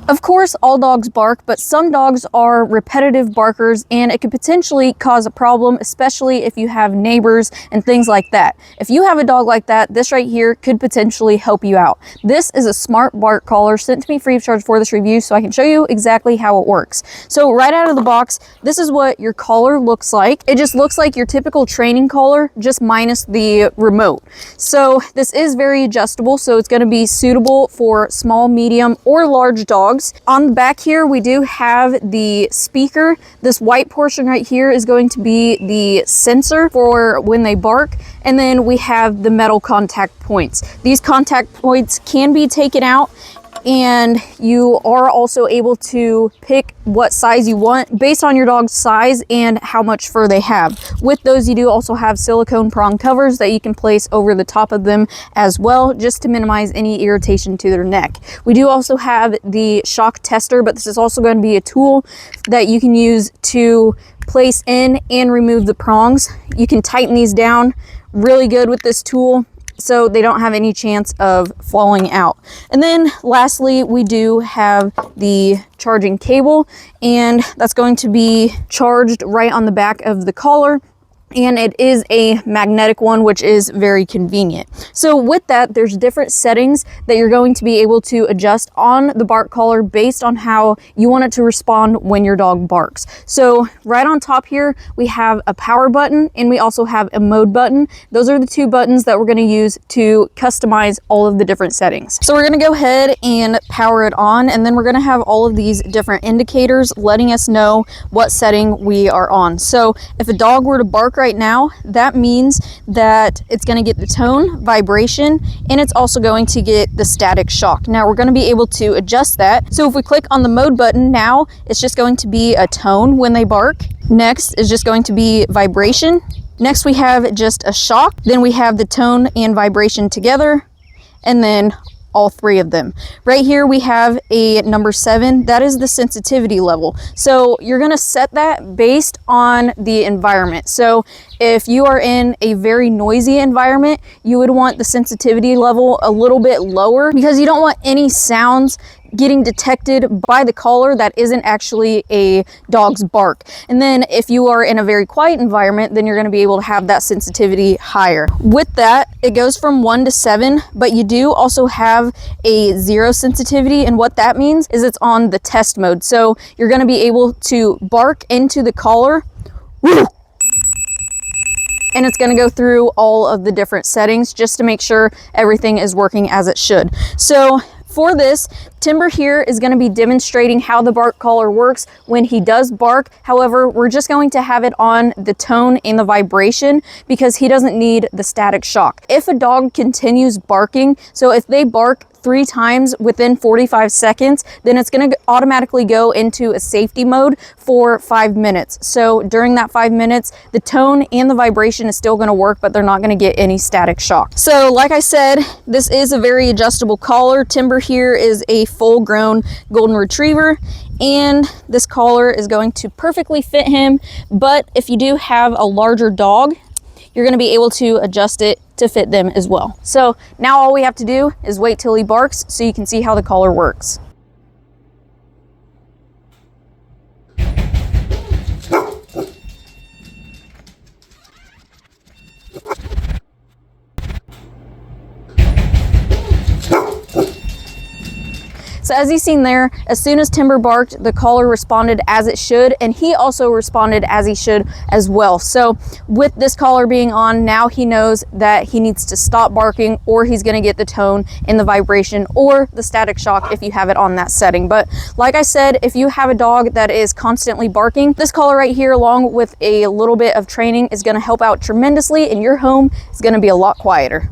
Of course, all dogs bark, but some dogs are repetitive barkers, and it could potentially cause a problem, especially if you have neighbors and things like that. If you have a dog like that, this right here could potentially help you out. This is a smart bark collar sent to me free of charge for this review, so I can show you exactly how it works. So right out of the box, this is what your collar looks like. It just looks like your typical training collar, just minus the remote. So this is very adjustable, so it's going to be suitable for small, medium, or large dogs. On the back here, we do have the speaker. This white portion right here is going to be the sensor for when they bark. And then we have the metal contact points. These contact points can be taken out, and you are also able to pick what size you want based on your dog's size and how much fur they have. With those, you do also have silicone prong covers that you can place over the top of them as well, just to minimize any irritation to their neck. We do also have the shock tester, but this is also going to be a tool that you can use to place in and remove the prongs. You can tighten these down really good with this tool, so they don't have any chance of falling out. And then lastly, we do have the charging cable, and that's going to be charged right on the back of the collar. And it is a magnetic one, which is very convenient. So with that, there's different settings that you're going to be able to adjust on the bark collar based on how you want it to respond when your dog barks. So right on top here, we have a power button, and we also have a mode button. Those are the two buttons that we're going to use to customize all of the different settings. So we're going to go ahead and power it on, and then we're going to have all of these different indicators letting us know what setting we are on. So if a dog were to bark right now, that means that it's going to get the tone, vibration, and it's also going to get the static shock. Now we're going to be able to adjust that. So if we click on the mode button now, it's just going to be a tone when they bark. Next is just going to be vibration. Next we have just a shock. Then we have the tone and vibration together, and then all three of them. Right here we have a number 7. That is the sensitivity level. So you're going to set that based on the environment. So if you are in a very noisy environment, you would want the sensitivity level a little bit lower, because you don't want any sounds getting detected by the collar that isn't actually a dog's bark. And then if you are in a very quiet environment, then you're going to be able to have that sensitivity higher. With that, it goes from 1 to 7, but you do also have a 0 sensitivity, and what that means is it's on the test mode. So you're going to be able to bark into the collar, and it's going to go through all of the different settings just to make sure everything is working as it should. So for this, Timber here is going to be demonstrating how the bark collar works when he does bark. However, we're just going to have it on the tone and the vibration because he doesn't need the static shock. If a dog continues barking, so if they bark 3 times within 45 seconds, then it's going to automatically go into a safety mode for 5 minutes. So during that 5 minutes, the tone and the vibration is still going to work, but they're not going to get any static shock. So like I said, this is a very adjustable collar. Timber here is a full-grown golden retriever, and this collar is going to perfectly fit him. But if you do have a larger dog, you're going to be able to adjust it to fit them as well. So now all we have to do is wait till he barks so you can see how the collar works. So as you've seen there, as soon as Timber barked, the collar responded as it should, and he also responded as he should as well. So with this collar being on, now he knows that he needs to stop barking, or he's gonna get the tone and the vibration or the static shock if you have it on that setting. But like I said, if you have a dog that is constantly barking, this collar right here, along with a little bit of training, is gonna help out tremendously, and your home is gonna be a lot quieter.